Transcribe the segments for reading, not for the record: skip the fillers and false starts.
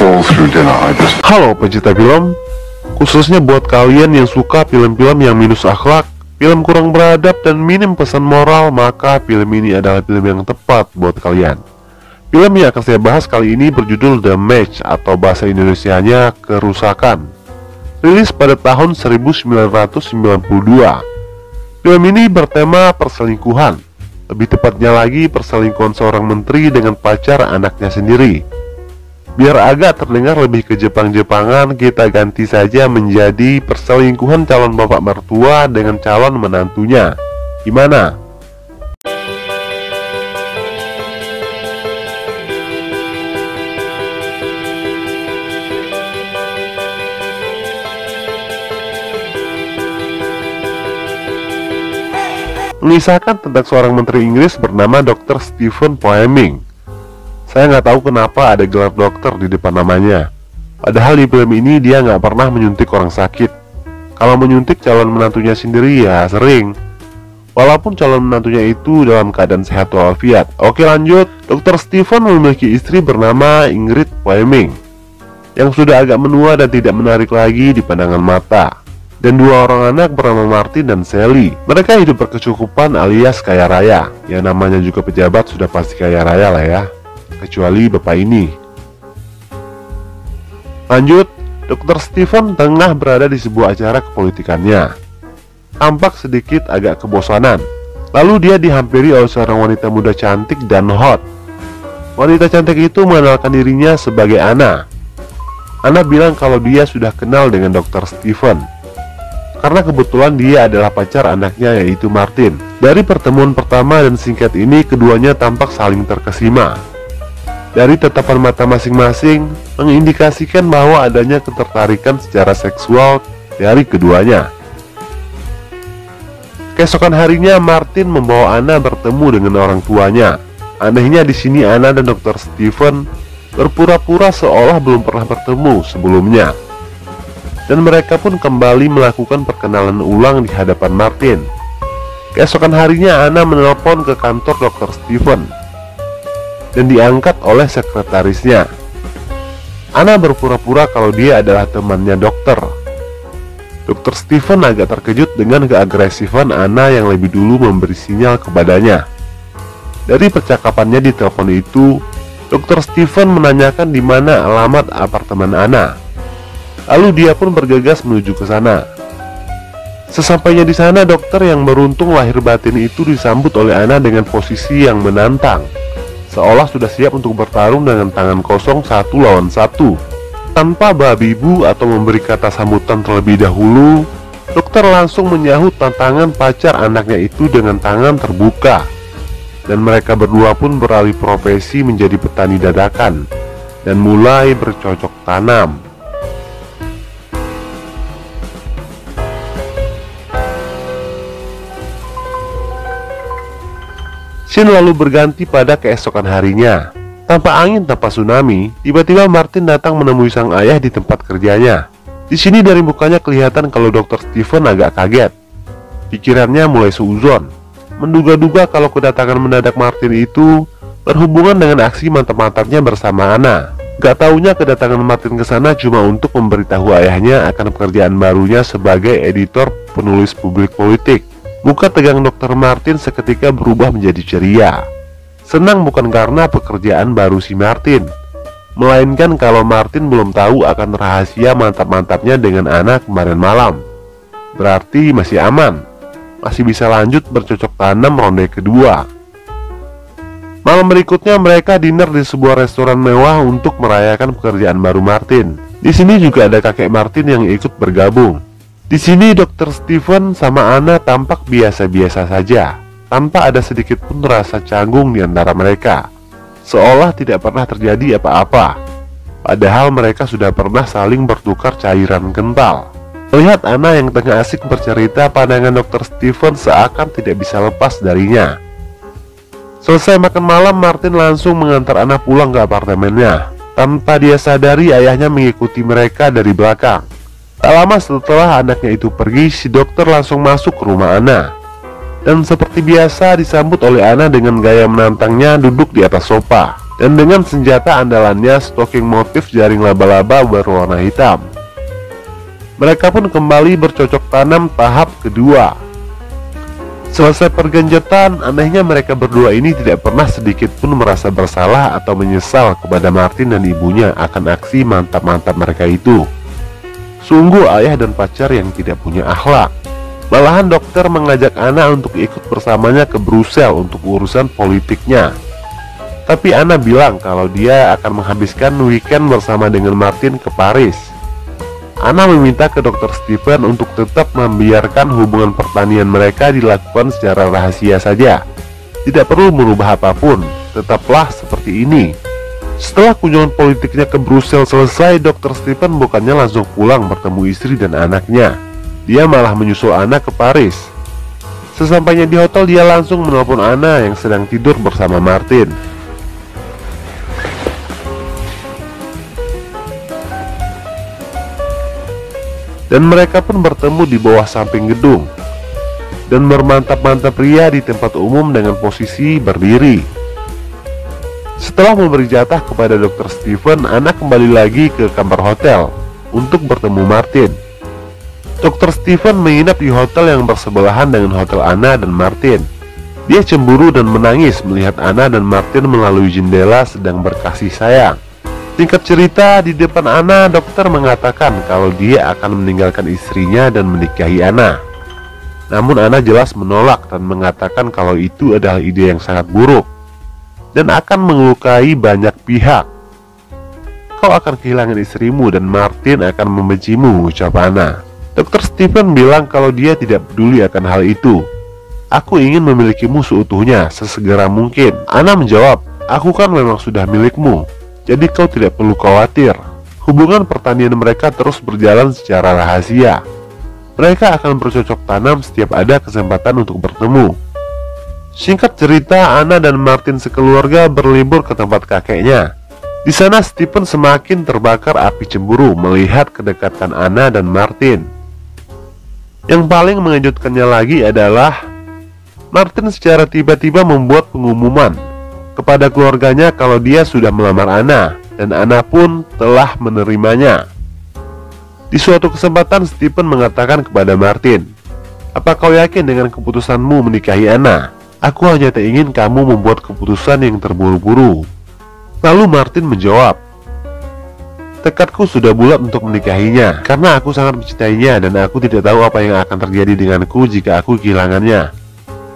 roll through dinner. Halo pecinta film, khususnya buat kalian yang suka film-film yang minus akhlak, film kurang beradab dan minim pesan moral, maka film ini adalah film yang tepat buat kalian. Film yang akan saya bahas kali ini berjudul The Match atau bahasa Indonesianya Kerusakan. Rilis pada tahun 1992. Film ini bertema perselingkuhan. Lebih tepatnya lagi perselingkuhan seorang menteri dengan pacar anaknya sendiri. Biar agak terdengar lebih ke Jepang-Jepangan, kita ganti saja menjadi perselingkuhan calon bapak mertua dengan calon menantunya. Gimana? Mengisahkan tentang seorang menteri Inggris bernama Dr. Stephen Fleming. Saya nggak tahu kenapa ada gelar dokter di depan namanya. Padahal di film ini dia nggak pernah menyuntik orang sakit. Kalau menyuntik calon menantunya sendiri ya sering. Walaupun calon menantunya itu dalam keadaan sehat walafiat. Oke lanjut, Dr. Stephen memiliki istri bernama Ingrid Fleming yang sudah agak menua dan tidak menarik lagi di pandangan mata. Dan dua orang anak bernama Martin dan Sally. Mereka hidup berkecukupan alias kaya raya. Yang namanya juga pejabat sudah pasti kaya raya lah ya, kecuali bapak ini. Lanjut, Dr. Stephen tengah berada di sebuah acara kepolitikannya. Tampak sedikit agak kebosanan. Lalu dia dihampiri oleh seorang wanita muda cantik dan hot. Wanita cantik itu mengenalkan dirinya sebagai Anna. Anna bilang kalau dia sudah kenal dengan Dr. Stephen karena kebetulan dia adalah pacar anaknya yaitu Martin. Dari pertemuan pertama dan singkat ini, keduanya tampak saling terkesima. Dari tatapan mata masing-masing mengindikasikan bahwa adanya ketertarikan secara seksual dari keduanya. Keesokan harinya Martin membawa Anna bertemu dengan orang tuanya. Anehnya di sini Anna dan Dr. Stephen berpura-pura seolah belum pernah bertemu sebelumnya. Dan mereka pun kembali melakukan perkenalan ulang di hadapan Martin. Keesokan harinya Anna menelpon ke kantor Dr. Stephen dan diangkat oleh sekretarisnya. Anna berpura-pura kalau dia adalah temannya dokter. Dr. Stephen agak terkejut dengan keagresifan Anna yang lebih dulu memberi sinyal kepadanya. Dari percakapannya di telepon itu, Dr. Stephen menanyakan di mana alamat apartemen Anna. Lalu dia pun bergegas menuju ke sana. Sesampainya di sana, dokter yang beruntung lahir batin itu disambut oleh Anna dengan posisi yang menantang, seolah sudah siap untuk bertarung dengan tangan kosong satu lawan satu. Tanpa babibu atau memberi kata sambutan terlebih dahulu, dokter langsung menyahut tantangan pacar anaknya itu dengan tangan terbuka. Dan mereka berdua pun beralih profesi menjadi petani dadakan dan mulai bercocok tanam. Scene lalu berganti pada keesokan harinya. Tanpa angin, tanpa tsunami, tiba-tiba Martin datang menemui sang ayah di tempat kerjanya. Di sini dari mukanya kelihatan kalau Dr. Stephen agak kaget. Pikirannya mulai suuzon, menduga-duga kalau kedatangan mendadak Martin itu berhubungan dengan aksi mantap-mantapnya bersama Anna. Gak taunya kedatangan Martin ke sana cuma untuk memberitahu ayahnya akan pekerjaan barunya sebagai editor penulis publik politik. Muka tegang Dr. Martin seketika berubah menjadi ceria. Senang bukan karena pekerjaan baru si Martin, melainkan kalau Martin belum tahu akan rahasia mantap-mantapnya dengan Anna kemarin malam. Berarti masih aman, masih bisa lanjut bercocok tanam ronde kedua. Malam berikutnya mereka dinner di sebuah restoran mewah untuk merayakan pekerjaan baru Martin. Di sini juga ada kakek Martin yang ikut bergabung. Di sini Dr. Stephen sama Anna tampak biasa-biasa saja, tanpa ada sedikit pun rasa canggung di antara mereka, seolah tidak pernah terjadi apa-apa. Padahal mereka sudah pernah saling bertukar cairan kental. Melihat Anna yang tengah asik bercerita, pandangan Dr. Stephen seakan tidak bisa lepas darinya. Selesai makan malam, Martin langsung mengantar Anna pulang ke apartemennya. Tanpa dia sadari, ayahnya mengikuti mereka dari belakang. Tak lama setelah anaknya itu pergi, si dokter langsung masuk ke rumah Anna. Dan seperti biasa disambut oleh Anna dengan gaya menantangnya duduk di atas sofa. dan dengan senjata andalannya stocking motif jaring laba-laba berwarna hitam. Mereka pun kembali bercocok tanam tahap kedua. Selesai pergenjotan, anehnya mereka berdua ini tidak pernah sedikit pun merasa bersalah atau menyesal kepada Martin dan ibunya akan aksi mantap-mantap mereka itu. Sungguh ayah dan pacar yang tidak punya akhlak. Malahan dokter mengajak Anna untuk ikut bersamanya ke Brussels untuk urusan politiknya. Tapi Anna bilang kalau dia akan menghabiskan weekend bersama dengan Martin ke Paris. Anna meminta ke Dr. Stephen untuk tetap membiarkan hubungan pertanian mereka dilakukan secara rahasia saja. Tidak perlu merubah apapun, tetaplah seperti ini. Setelah kunjungan politiknya ke Brussels selesai, Dr. Stephen bukannya langsung pulang bertemu istri dan anaknya. Dia malah menyusul Anna ke Paris. Sesampainya di hotel, dia langsung menelpon Anna yang sedang tidur bersama Martin. Dan mereka pun bertemu di bawah samping gedung dan bermantap-mantap pria di tempat umum dengan posisi berdiri. Setelah memberi jatah kepada Dr. Stephen, Anna kembali lagi ke kamar hotel untuk bertemu Martin. Dr. Stephen menginap di hotel yang bersebelahan dengan hotel Anna dan Martin. Dia cemburu dan menangis melihat Anna dan Martin melalui jendela sedang berkasih sayang. Singkat cerita, di depan Anna, dokter mengatakan kalau dia akan meninggalkan istrinya dan menikahi Anna. Namun Anna jelas menolak dan mengatakan kalau itu adalah ide yang sangat buruk dan akan melukai banyak pihak. Kau akan kehilangan istrimu dan Martin akan membencimu, ucap Anna. Dr. Stephen bilang kalau dia tidak peduli akan hal itu. Aku ingin memilikimu seutuhnya, sesegera mungkin. Anna menjawab, aku kan memang sudah milikmu. Jadi kau tidak perlu khawatir. Hubungan pertanian mereka terus berjalan secara rahasia. Mereka akan bercocok tanam setiap ada kesempatan untuk bertemu. Singkat cerita, Anna dan Martin sekeluarga berlibur ke tempat kakeknya. Di sana Stephen semakin terbakar api cemburu melihat kedekatan Anna dan Martin. Yang paling mengejutkannya lagi adalah Martin secara tiba-tiba membuat pengumuman kepada keluarganya kalau dia sudah melamar Anna, dan Anna pun telah menerimanya. Di suatu kesempatan, Stephen mengatakan kepada Martin, "Apa kau yakin dengan keputusanmu menikahi Anna? Aku hanya tak ingin kamu membuat keputusan yang terburu-buru." Lalu Martin menjawab, "Tekadku sudah bulat untuk menikahinya, karena aku sangat mencintainya dan aku tidak tahu apa yang akan terjadi denganku jika aku kehilangannya."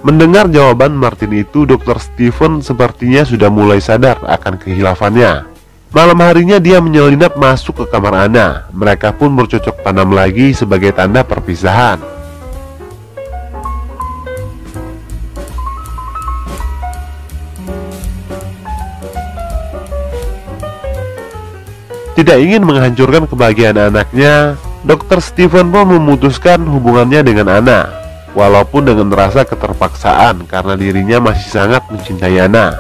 Mendengar jawaban Martin itu, Dr. Stephen sepertinya sudah mulai sadar akan kehilafannya. Malam harinya dia menyelinap masuk ke kamar Anna. Mereka pun bercocok tanam lagi sebagai tanda perpisahan. Tidak ingin menghancurkan kebahagiaan anaknya, Dr. Stephen pun memutuskan hubungannya dengan Anna. Walaupun dengan rasa keterpaksaan karena dirinya masih sangat mencintai Anna.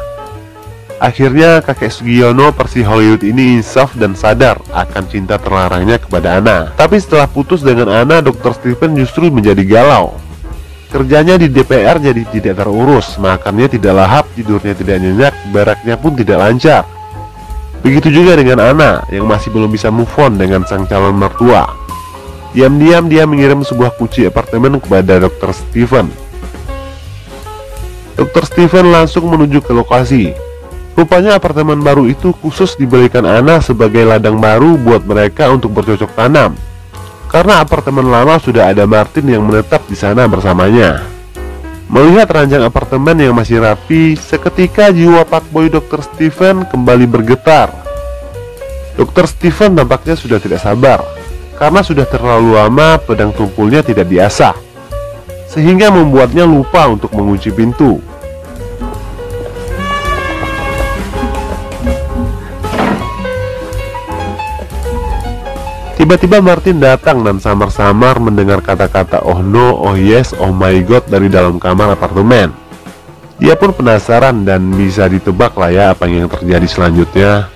Akhirnya kakek Sugiono Persi Hollywood ini insaf dan sadar akan cinta terlarangnya kepada Anna. Tapi setelah putus dengan Anna, Dr. Stephen justru menjadi galau. Kerjanya di DPR jadi tidak terurus, makannya tidak lahap, tidurnya tidak nyenyak, beraknya pun tidak lancar. Begitu juga dengan Anna yang masih belum bisa move on dengan sang calon mertua. Diam-diam dia mengirim sebuah kunci apartemen kepada Dr. Stephen. Dr. Stephen langsung menuju ke lokasi. Rupanya apartemen baru itu khusus diberikan Anna sebagai ladang baru buat mereka untuk bercocok tanam. Karena apartemen lama sudah ada Martin yang menetap di sana bersamanya. Melihat ranjang apartemen yang masih rapi, seketika jiwa Pak Boy Dr. Stephen kembali bergetar. Dr. Stephen tampaknya sudah tidak sabar karena sudah terlalu lama pedang tumpulnya tidak diasah, sehingga membuatnya lupa untuk mengunci pintu. Tiba-tiba Martin datang dan samar-samar mendengar kata-kata "oh no, oh yes, oh my god" dari dalam kamar apartemen. Dia pun penasaran dan bisa ditebak lah ya apa yang terjadi selanjutnya.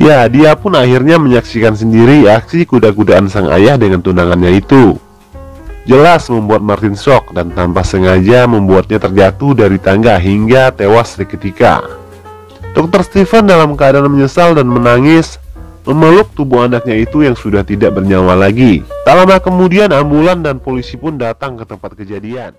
Ya, dia pun akhirnya menyaksikan sendiri aksi kuda-kudaan sang ayah dengan tunangannya itu. jelas membuat Martin shock dan tanpa sengaja membuatnya terjatuh dari tangga hingga tewas seketika. Dr. Stephen dalam keadaan menyesal dan menangis memeluk tubuh anaknya itu yang sudah tidak bernyawa lagi. Tak lama kemudian ambulan dan polisi pun datang ke tempat kejadian.